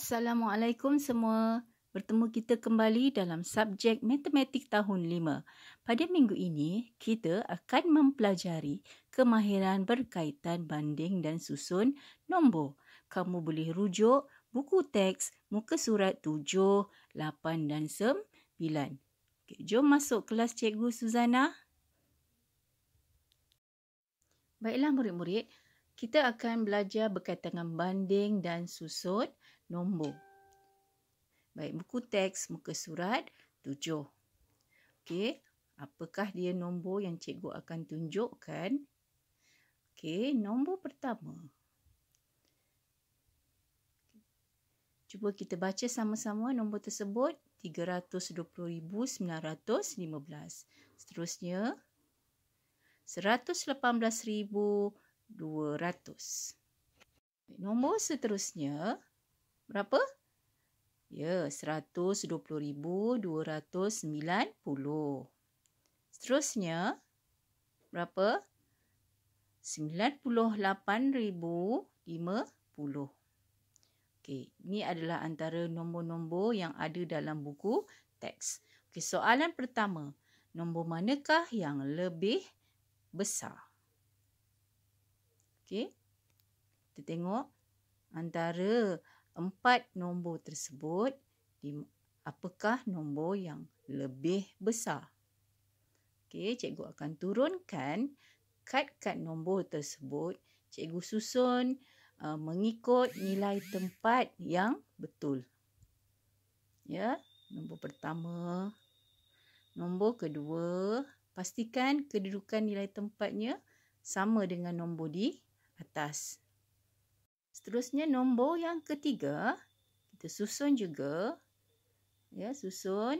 Assalamualaikum semua. Bertemu kita kembali dalam subjek Matematik tahun 5. Pada minggu ini, kita akan mempelajari kemahiran berkaitan banding dan susun nombor. Kamu boleh rujuk buku teks muka surat 7, 8 dan 9. Okey, jom masuk kelas Cikgu Suzana. Baiklah murid-murid, kita akan belajar berkaitan dengan banding dan susun nombor. Baik, buku teks muka surat 7. Okey, apakah dia nombor yang cikgu akan tunjukkan? Okey, nombor pertama. Cuba kita baca sama-sama nombor tersebut. 320,915. Seterusnya 118,200. Nombor seterusnya berapa? Ya, 120,290. Seterusnya berapa? 98,050. Okey, ini adalah antara nombor-nombor yang ada dalam buku teks. Okey, soalan pertama. Nombor manakah yang lebih besar? Okey. Kita tengok antara 4 nombor tersebut, apakah nombor yang lebih besar? Okey, cikgu akan turunkan kad-kad nombor tersebut. Cikgu susun mengikut nilai tempat yang betul. Ya, nombor pertama. Nombor kedua, pastikan kedudukan nilai tempatnya sama dengan nombor di atas. Seterusnya nombor yang ketiga, kita susun juga. Ya, susun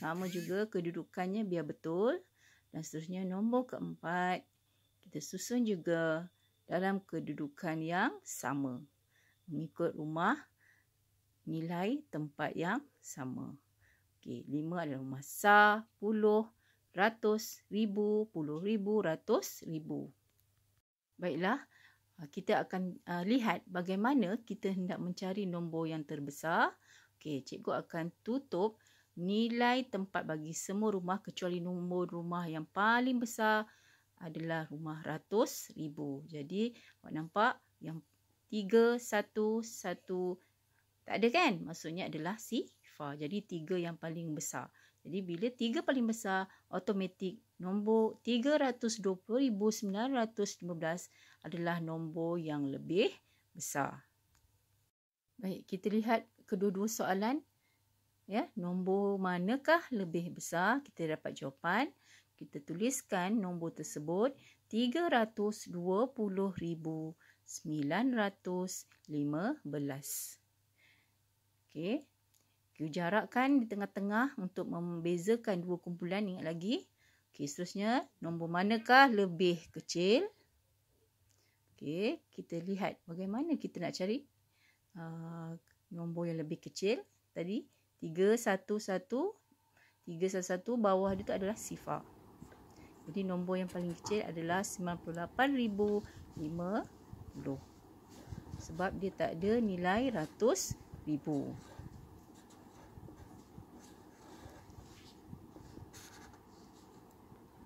sama juga kedudukannya biar betul. Dan seterusnya nombor keempat, kita susun juga dalam kedudukan yang sama. Mengikut rumah, nilai tempat yang sama. Okey, 5 adalah rumah sah, puluh, ratus, ribu, puluh ribu, ratus ribu. Baiklah, kita akan lihat bagaimana kita hendak mencari nombor yang terbesar. Okey, cikgu akan tutup nilai tempat bagi semua rumah kecuali nombor rumah yang paling besar adalah rumah ratus ribu. Jadi, awak nampak yang 3, 1, 1 tak ada kan? Maksudnya adalah sifar. Jadi 3 yang paling besar. Jadi bila 3 paling besar, automatik nombor 320,915 adalah nombor yang lebih besar. Baik, kita lihat kedua-dua soalan. Ya, nombor manakah lebih besar? Kita dapat jawapan. Kita tuliskan nombor tersebut 320,915. Okey. Kita jarakkan di tengah-tengah untuk membezakan dua kumpulan. Ingat lagi. Okey, seterusnya nombor manakah lebih kecil? Okey, kita lihat bagaimana kita nak cari nombor yang lebih kecil. Tadi 311. 311 bawah itu adalah sifar. Jadi nombor yang paling kecil adalah 98,050. Sebab dia tak ada nilai ratus ribu.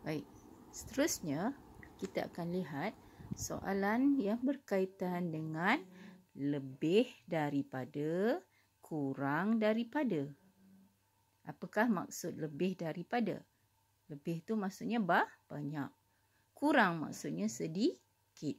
Baik, seterusnya kita akan lihat soalan yang berkaitan dengan lebih daripada, kurang daripada. Apakah maksud lebih daripada? Lebih tu maksudnya banyak. Kurang maksudnya sedikit.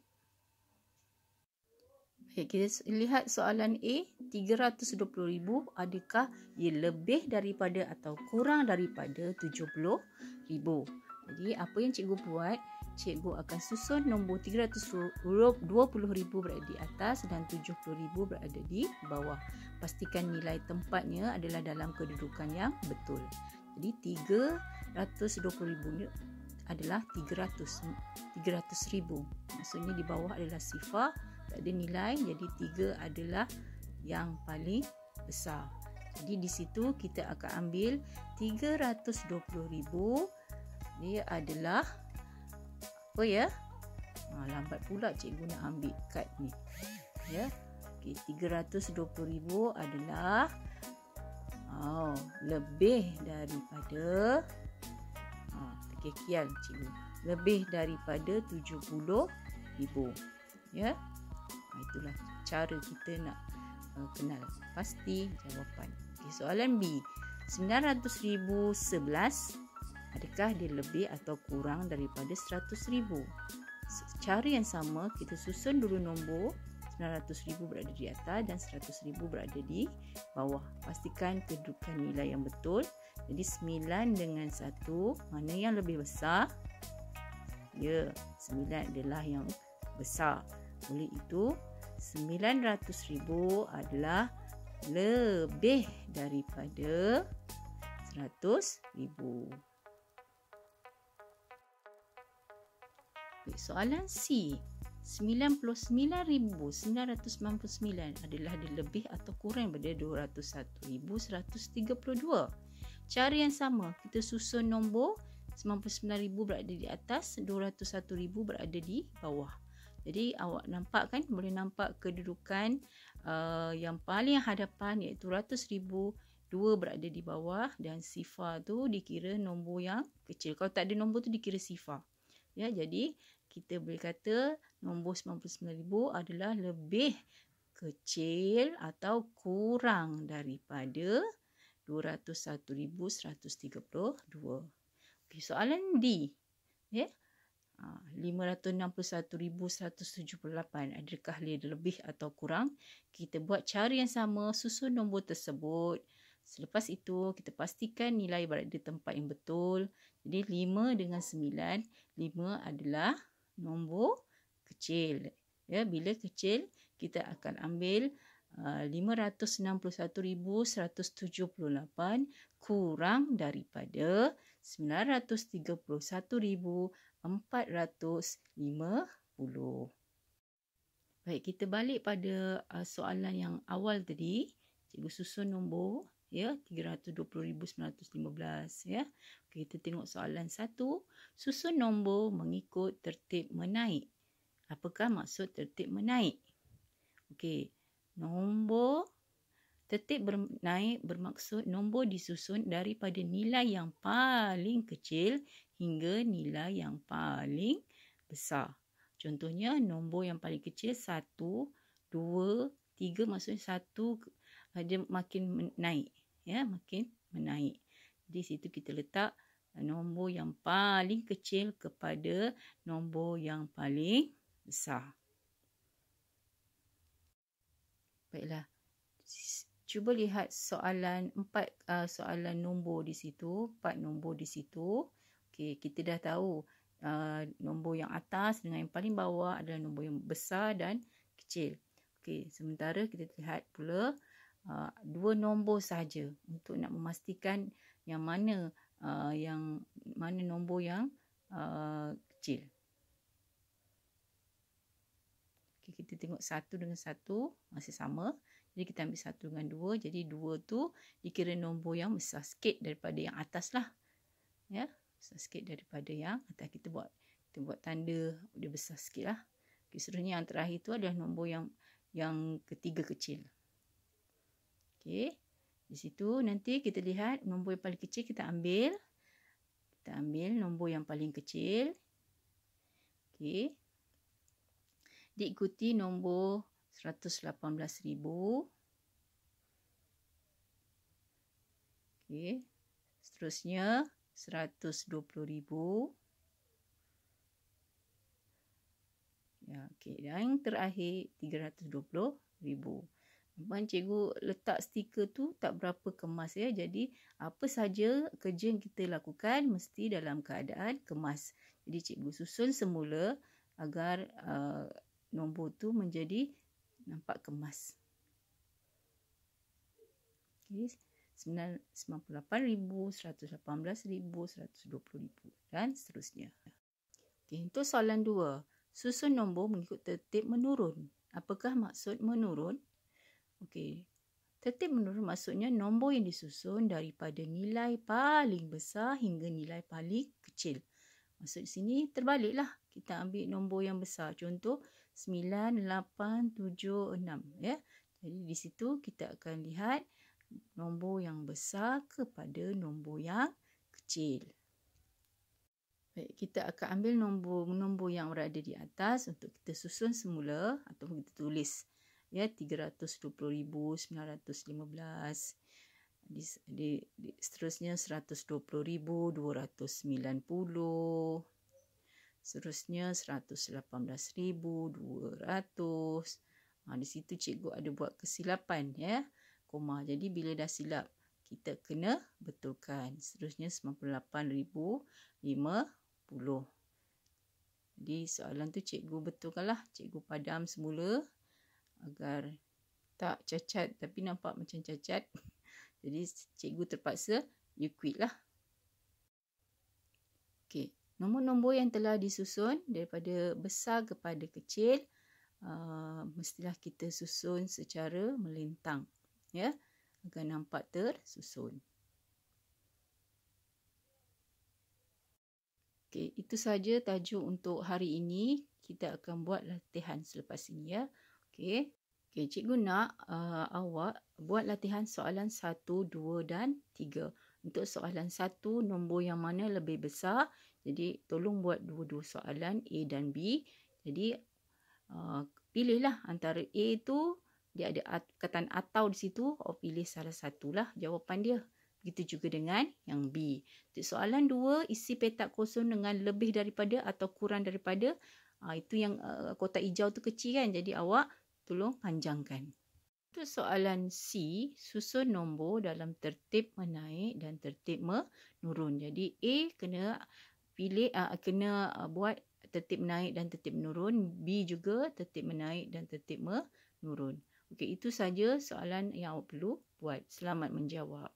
Baik, kita lihat soalan A. 320,000 adakah ia lebih daripada atau kurang daripada 70,000? Jadi apa yang cikgu buat? Cikgu akan susun nombor 320,000 berada di atas dan 70,000 berada di bawah. Pastikan nilai tempatnya adalah dalam kedudukan yang betul. Jadi 320,000 adalah 300,000. Maksudnya di bawah adalah sifar, tak ada nilai. Jadi 3 adalah yang paling besar. Jadi di situ kita akan ambil 320,000. Dia adalah apa ya? Lambat pula cikgu nak ambil kad ni. Ya. Okey, 320,000 adalah lebih daripada kekian cikgu. Lebih daripada 70,000. Ya. Itulah cara kita nak kenal pasti jawapan. Okey, soalan B. 900,011 adakah dia lebih atau kurang daripada 100,000? Cara yang sama, kita susun dulu nombor 900,000 berada di atas dan 100,000 berada di bawah. Pastikan kedudukan nilai yang betul. Jadi 9 dengan 1, mana yang lebih besar? Ya, 9 adalah yang besar. Oleh itu, 900,000 adalah lebih daripada 100,000. Soalan C. 99,999 adalah dia lebih atau kurang daripada 201,132. Cara yang sama, kita susun nombor 99,000 berada di atas, 201,000 berada di bawah. Jadi awak nampak kan, boleh nampak kedudukan yang paling hadapan iaitu 100,000, 2 berada di bawah dan sifar tu dikira nombor yang kecil. Kalau tak ada nombor tu dikira sifar. Ya, jadi kita boleh kata nombor 99,000 adalah lebih kecil atau kurang daripada 201,132. Okey, soalan D. Ya. 561,178 adakah dia lebih atau kurang? Kita buat cara yang sama, susun nombor tersebut. Selepas itu kita pastikan nilai berada di tempat yang betul. Jadi 5 dengan 9, 5 adalah nombor kecil. Ya, bila kecil kita akan ambil 561,178 kurang daripada 931,450. Baik, kita balik pada soalan yang awal tadi. Cikgu susun nombor, ya, 320,915, ya. Okay, kita tengok soalan 1. Susun nombor mengikut tertib menaik. Apakah maksud tertib menaik? Okey, nombor tertib menaik bermaksud nombor disusun daripada nilai yang paling kecil hingga nilai yang paling besar. Contohnya nombor yang paling kecil 1, 2, 3, maksudnya 1 dia makin naik, ya, makin menaik. Di situ kita letak nombor yang paling kecil kepada nombor yang paling besar. Baiklah. Cuba lihat soalan 4, soalan nombor di situ, 4 nombor di situ. Okey, kita dah tahu nombor yang atas dengan yang paling bawah adalah nombor yang besar dan kecil. Okey, sementara kita lihat pula 2 nombor sahaja untuk nak memastikan yang mana nombor yang kecil. Okay, kita tengok 1 dengan 1 masih sama. Jadi kita ambil 1 dengan 2. Jadi 2 tu dikira nombor yang besar sikit daripada yang atas lah. Ya, besar sikit daripada yang atas. Kita buat tanda dia besar sikit lah. Okay, seterusnya yang terakhir tu adalah nombor yang ketiga kecil. Okey, di situ nanti kita lihat nombor yang paling kecil kita ambil. Kita ambil nombor yang paling kecil. Okey. Diikuti nombor 118,000. Okey. Seterusnya 120,000. Ya, okey. Dan yang terakhir 320,000. Abang cikgu letak stiker tu tak berapa kemas, ya. Jadi apa saja kerja yang kita lakukan mesti dalam keadaan kemas. Jadi cikgu susun semula agar nombor tu menjadi nampak kemas. Okay. 98,000, 118,000, 120,000 dan seterusnya. Okay, untuk soalan 2. Susun nombor mengikut tertib menurun. Apakah maksud menurun? Okey, tertib menurun maksudnya nombor yang disusun daripada nilai paling besar hingga nilai paling kecil. Maksud sini terbaliklah. Kita ambil nombor yang besar. Contoh 9, 8, 7, 6. Ya. Jadi di situ kita akan lihat nombor yang besar kepada nombor yang kecil. Baik, kita akan ambil nombor yang berada di atas untuk kita susun semula atau kita tulis. Ya, 320,915. Seterusnya 120,290. Seterusnya 118,200. Di situ cikgu ada buat kesilapan, ya. Koma. Jadi bila dah silap, kita kena betulkan. Seterusnya 98,050. Jadi soalan tu cikgu betulkanlah. Cikgu padam semula agar tak cacat, tapi nampak macam cacat. Jadi cikgu terpaksa you quit lah. Okey, nombor-nombor yang telah disusun daripada besar kepada kecil, mestilah kita susun secara melintang, ya, agar nampak tersusun. Okey, itu saja tajuk untuk hari ini. Kita akan buat latihan selepas ini, ya. Okey. Okey, cikgu nak awak buat latihan soalan 1, 2 dan 3. Untuk soalan 1, nombor yang mana lebih besar. Jadi, tolong buat dua-dua soalan A dan B. Jadi, pilihlah antara A tu, dia ada perkataan atau di situ. Awak pilih salah satulah jawapan dia. Begitu juga dengan yang B. Untuk soalan 2, isi petak kosong dengan lebih daripada atau kurang daripada. Itu yang kotak hijau tu kecil kan. Jadi, awak tolong panjangkan. Untuk soalan C, susun nombor dalam tertib menaik dan tertib menurun. Jadi A kena pilih, kena buat tertib menaik dan tertib menurun. B juga tertib menaik dan tertib menurun. Okey, itu saja soalan yang awak perlu buat. Selamat menjawab.